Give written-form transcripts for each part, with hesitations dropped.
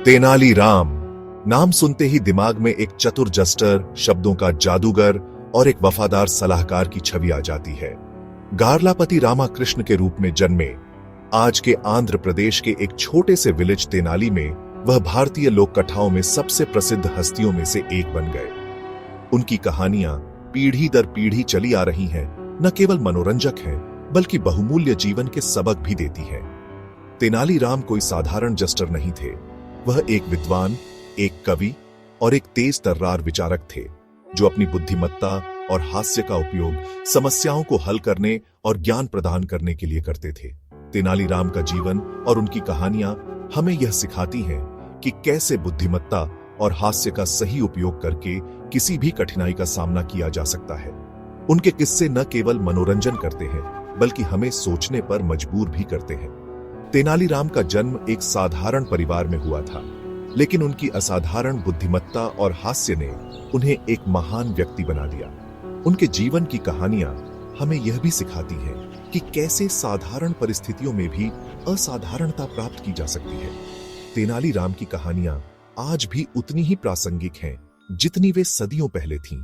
तेनालीराम नाम सुनते ही दिमाग में एक चतुर जस्टर, शब्दों का जादूगर और एक वफादार सलाहकार की छवि आ जाती है। गारलापति रामाकृष्ण के रूप में जन्मे आज के आंध्र प्रदेश के एक छोटे से विलेज तेनाली में वह भारतीय लोक कथाओं में सबसे प्रसिद्ध हस्तियों में से एक बन गए। उनकी कहानियां पीढ़ी दर पीढ़ी चली आ रही हैं, न केवल मनोरंजक हैं बल्कि बहुमूल्य जीवन के सबक भी देती हैं। तेनालीराम कोई साधारण जस्टर नहीं थे, वह एक विद्वान, एक कवि और एक तेज तर्रार विचारक थे जो अपनी बुद्धिमत्ता और हास्य का उपयोग समस्याओं को हल करने और ज्ञान प्रदान करने के लिए करते थे। तेनालीराम का जीवन और उनकी कहानियां हमें यह सिखाती हैं कि कैसे बुद्धिमत्ता और हास्य का सही उपयोग करके किसी भी कठिनाई का सामना किया जा सकता है। उनके किस्से न केवल मनोरंजन करते हैं बल्कि हमें सोचने पर मजबूर भी करते हैं। तेनालीराम का जन्म एक साधारण परिवार में हुआ था, लेकिन उनकी असाधारण बुद्धिमत्ता और हास्य ने उन्हें एक महान व्यक्ति बना दिया। उनके जीवन की कहानियां हमें यह भी सिखाती हैं कि कैसे साधारण परिस्थितियों में भी असाधारणता प्राप्त की जा सकती है। तेनालीराम की कहानियां आज भी उतनी ही प्रासंगिक हैं जितनी वे सदियों पहले थीं।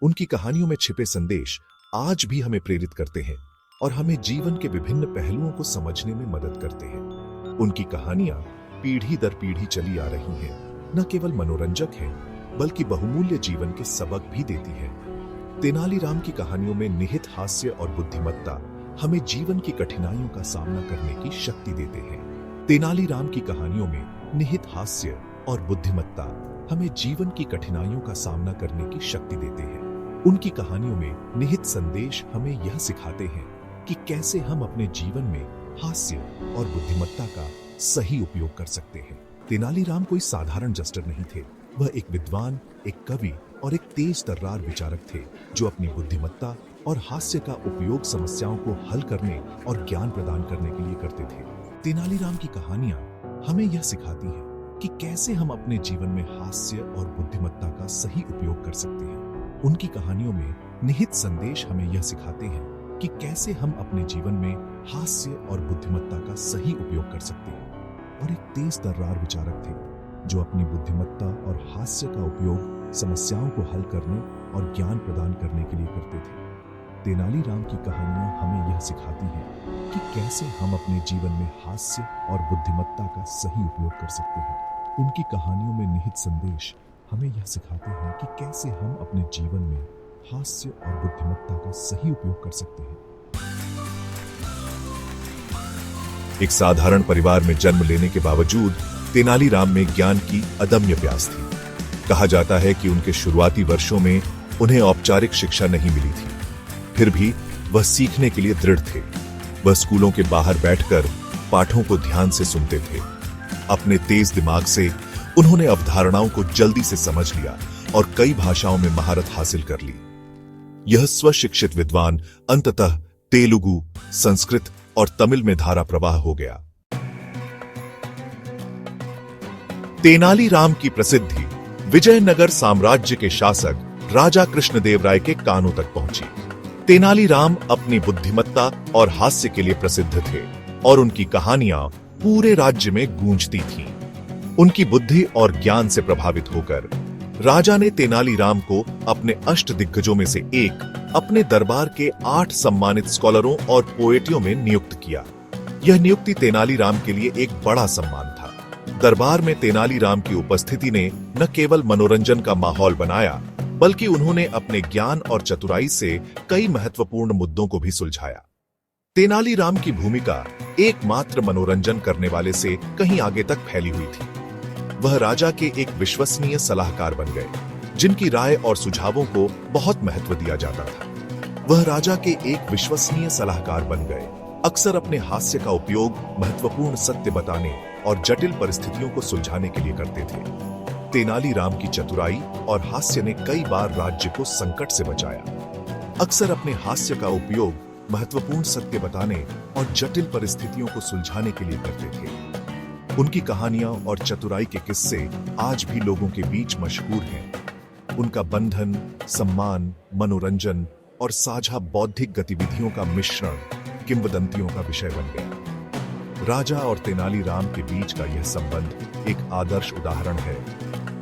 उनकी कहानियों में छिपे संदेश आज भी हमें प्रेरित करते हैं और हमें जीवन के विभिन्न पहलुओं को समझने में मदद करते हैं। उनकी कहानियां पीढ़ी दर पीढ़ी चली आ रही हैं, न केवल मनोरंजक हैं बल्कि बहुमूल्य जीवन के सबक भी देती हैं। तेनालीराम की कहानियों में निहित हास्य और बुद्धिमत्ता हमें जीवन की कठिनाइयों का सामना करने की शक्ति देते हैं। तेनालीराम की कहानियों में निहित हास्य और बुद्धिमत्ता हमें जीवन की कठिनाइयों का सामना करने की शक्ति देते हैं। उनकी कहानियों में निहित संदेश हमें यह सिखाते हैं कि कैसे हम अपने जीवन में हास्य और बुद्धिमत्ता का सही उपयोग कर सकते हैं। तेनालीराम कोई साधारण जस्टर नहीं थे, वह एक विद्वान, एक कवि और एक तेज तर्रार विचारक थे जो अपनी बुद्धिमत्ता और हास्य का उपयोग समस्याओं को हल करने और ज्ञान प्रदान करने के लिए करते थे। तेनालीराम की कहानियां हमें यह सिखाती हैं कि कैसे हम अपने जीवन में हास्य और बुद्धिमत्ता का सही उपयोग कर सकते हैं। उनकी कहानियों में निहित संदेश हमें यह सिखाते हैं कि कैसे हम अपने जीवन में हास्य और बुद्धिमत्ता का सही उपयोग कर सकते हैं। और एक तेज तर्रार विचारक थे जो अपनी बुद्धिमत्ता और हास्य का उपयोग समस्याओं को हल करने और ज्ञान प्रदान करने के लिए करते थे। तेनालीराम की कहानियां हमें यह सिखाती हैं कि कैसे हम अपने जीवन में हास्य और बुद्धिमत्ता का सही उपयोग कर सकते हैं। उनकी कहानियों में निहित संदेश हमें यह सिखाते हैं कि कैसे हम अपने जीवन में हास्य और बुद्धिमत्ता का सही उपयोग कर सकते हैं। एक साधारण परिवार में जन्म लेने के बावजूद तेनालीराम में ज्ञान की अदम्य प्यास थी। कहा जाता है कि उनके शुरुआती वर्षों में उन्हें औपचारिक शिक्षा नहीं मिली थी, फिर भी वह सीखने के लिए दृढ़ थे। वह स्कूलों के बाहर बैठकर पाठों को ध्यान से सुनते थे। अपने तेज दिमाग से उन्होंने अवधारणाओं को जल्दी से समझ लिया और कई भाषाओं में महारत हासिल कर ली। यह स्वशिक्षित विद्वान अंततः तेलुगु, संस्कृत और तमिल में धारा प्रवाह हो गया। तेनालीराम की प्रसिद्धि विजयनगर साम्राज्य के शासक राजा कृष्णदेवराय के कानों तक पहुंची। तेनालीराम अपनी बुद्धिमत्ता और हास्य के लिए प्रसिद्ध थे और उनकी कहानियां पूरे राज्य में गूंजती थीं। उनकी बुद्धि और ज्ञान से प्रभावित होकर राजा ने तेनालीराम को अपने अष्टदिग्गजों में से एक, अपने दरबार के 8 सम्मानित स्कॉलरों और पोएटियों में नियुक्त किया। यह नियुक्ति तेनालीराम के लिए एक बड़ा सम्मान था। दरबार में तेनालीराम की उपस्थिति ने न केवल मनोरंजन का माहौल बनाया बल्कि उन्होंने अपने ज्ञान और चतुराई से कई महत्वपूर्ण मुद्दों को भी सुलझाया। तेनालीराम की भूमिका एकमात्र मनोरंजन करने वाले से कहीं आगे तक फैली हुई थी। वह राजा के एक विश्वसनीय सलाहकार बन गए, जिनकी राय और सुझावों को बहुत महत्व दिया जाता था। वह राजा के एक विश्वसनीय सलाहकार बन गए, अक्सर अपने हास्य का उपयोग महत्वपूर्ण सत्य बताने और जटिल परिस्थितियों को सुलझाने के लिए करते थे। तेनालीराम की चतुराई और हास्य ने कई बार राज्य को संकट से बचाया। अक्सर अपने हास्य का उपयोग महत्वपूर्ण सत्य बताने और जटिल परिस्थितियों को सुलझाने के लिए करते थे। उनकी कहानियां और चतुराई के किस्से आज भी लोगों के बीच मशहूर हैं। उनका बंधन, सम्मान, मनोरंजन और साझा बौद्धिक गतिविधियों का मिश्रण किंवदंतियों का विषय बन गया। राजा और तेनालीराम के बीच का यह संबंध एक आदर्श उदाहरण है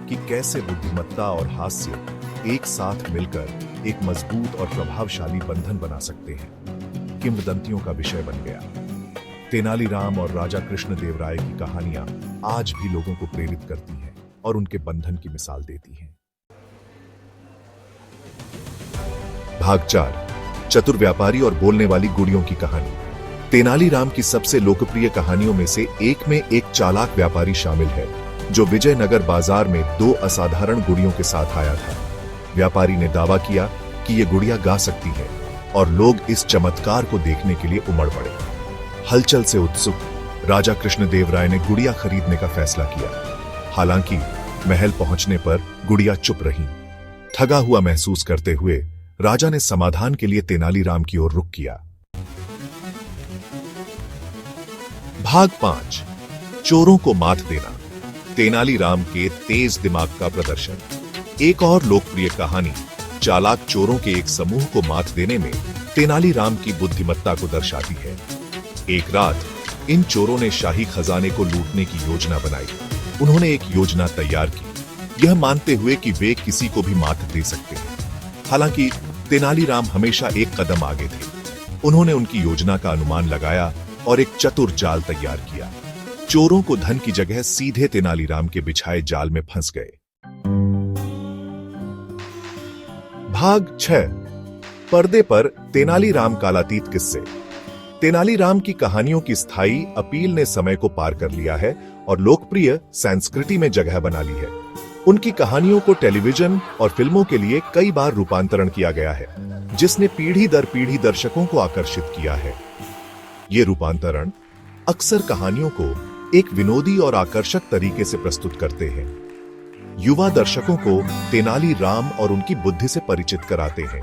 कि कैसे बुद्धिमत्ता और हास्य एक साथ मिलकर एक मजबूत और प्रभावशाली बंधन बना सकते हैं। किंवदंतियों का विषय बन गया। तेनालीराम और राजा कृष्णदेवराय की कहानियां आज भी लोगों को प्रेरित करती हैं और उनके बंधन की मिसाल देती हैं। भाग 4, चतुर व्यापारी और बोलने वाली गुड़ियों की कहानी। तेनालीराम की सबसे लोकप्रिय कहानियों में से एक में एक चालाक व्यापारी शामिल है जो विजयनगर बाजार में 2 असाधारण गुड़ियों के साथ आया था। व्यापारी ने दावा किया कि यह गुड़िया गा सकती है और लोग इस चमत्कार को देखने के लिए उमड़ पड़े। हलचल से उत्सुक राजा कृष्णदेवराय ने गुड़िया खरीदने का फैसला किया। हालांकि महल पहुंचने पर गुड़िया चुप रही। ठगा हुआ महसूस करते हुए राजा ने समाधान के लिए तेनालीराम की ओर रुख किया। भाग 5, चोरों को मात देना। तेनालीराम के तेज दिमाग का प्रदर्शन। एक और लोकप्रिय कहानी चालाक चोरों के एक समूह को मात देने में तेनालीराम की बुद्धिमत्ता को दर्शाती है। एक रात इन चोरों ने शाही खजाने को लूटने की योजना बनाई। उन्होंने एक योजना तैयार की, यह मानते हुए कि वे किसी को भी मात दे सकते हैं। हालांकि तेनालीराम हमेशा एक कदम आगे थे। उन्होंने उनकी योजना का अनुमान लगाया और एक चतुर जाल तैयार किया। चोरों को धन की जगह सीधे तेनालीराम के बिछाए जाल में फंस गए। भाग 6, पर्दे पर तेनालीराम कालातीत किस्से। तेनालीराम की कहानियों की स्थायी अपील ने समय को पार कर लिया है और लोकप्रिय संस्कृति में जगह बना ली है। उनकी कहानियों को टेलीविजन और फिल्मों के लिए कई बार रूपांतरण किया गया है, जिसने पीढ़ी दर पीढ़ी दर्शकों को आकर्षित किया है। ये रूपांतरण अक्सर कहानियों को एक विनोदी और आकर्षक तरीके से प्रस्तुत करते हैं। युवा दर्शकों को तेनालीराम और उनकी बुद्धि से परिचित कराते हैं।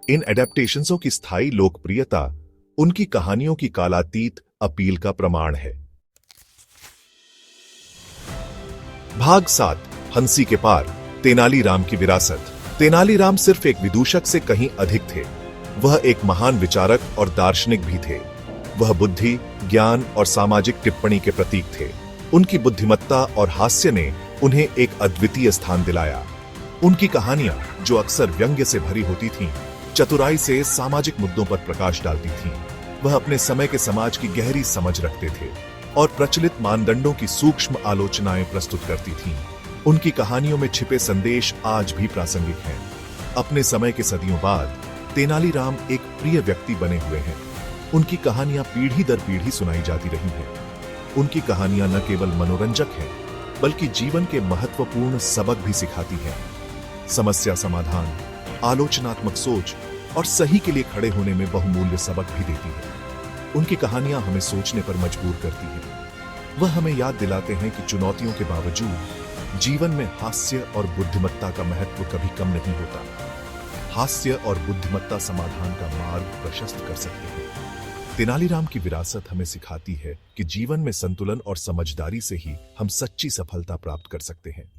इन एडेप्टेशंसों की स्थायी लोकप्रियता उनकी कहानियों की कालातीत अपील का प्रमाण है। भाग 7, हंसी के पार। तेनालीराम की विरासत। तेनालीराम सिर्फ एक विदूषक से कहीं अधिक थे। वह एक महान विचारक और दार्शनिक भी थे। वह बुद्धि, ज्ञान और सामाजिक टिप्पणी के प्रतीक थे। उनकी बुद्धिमत्ता और हास्य ने उन्हें एक अद्वितीय स्थान दिलाया। उनकी कहानियां, जो अक्सर व्यंग्य से भरी होती थीं, चतुराई से सामाजिक मुद्दों पर प्रकाश डालती थीं। वह अपने समय के समाज की गहरी समझ रखते थे और प्रचलित मानदंडों की सूक्ष्म आलोचनाएं प्रस्तुत करती थीं। उनकी कहानियों में छिपे संदेश आज भी प्रासंगिक हैं। अपने समय के सदियों बाद तेनालीराम एक प्रिय व्यक्ति बने हुए हैं। उनकी कहानियां पीढ़ी दर पीढ़ी सुनाई जाती रही हैं। उनकी कहानियां न केवल मनोरंजक हैं, बल्कि जीवन के महत्वपूर्ण सबक भी सिखाती हैं। समस्या समाधान, आलोचनात्मक सोच और सही के लिए खड़े होने में बहुमूल्य सबक भी देती है। उनकी कहानियां हमें सोचने पर मजबूर करती हैं। वह हमें याद दिलाते हैं कि चुनौतियों के बावजूद जीवन में हास्य और बुद्धिमत्ता का महत्व कभी कम नहीं होता। हास्य और बुद्धिमत्ता समाधान का मार्ग प्रशस्त कर सकते हैं। तेनालीराम की विरासत हमें सिखाती है कि जीवन में संतुलन और समझदारी से ही हम सच्ची सफलता प्राप्त कर सकते हैं।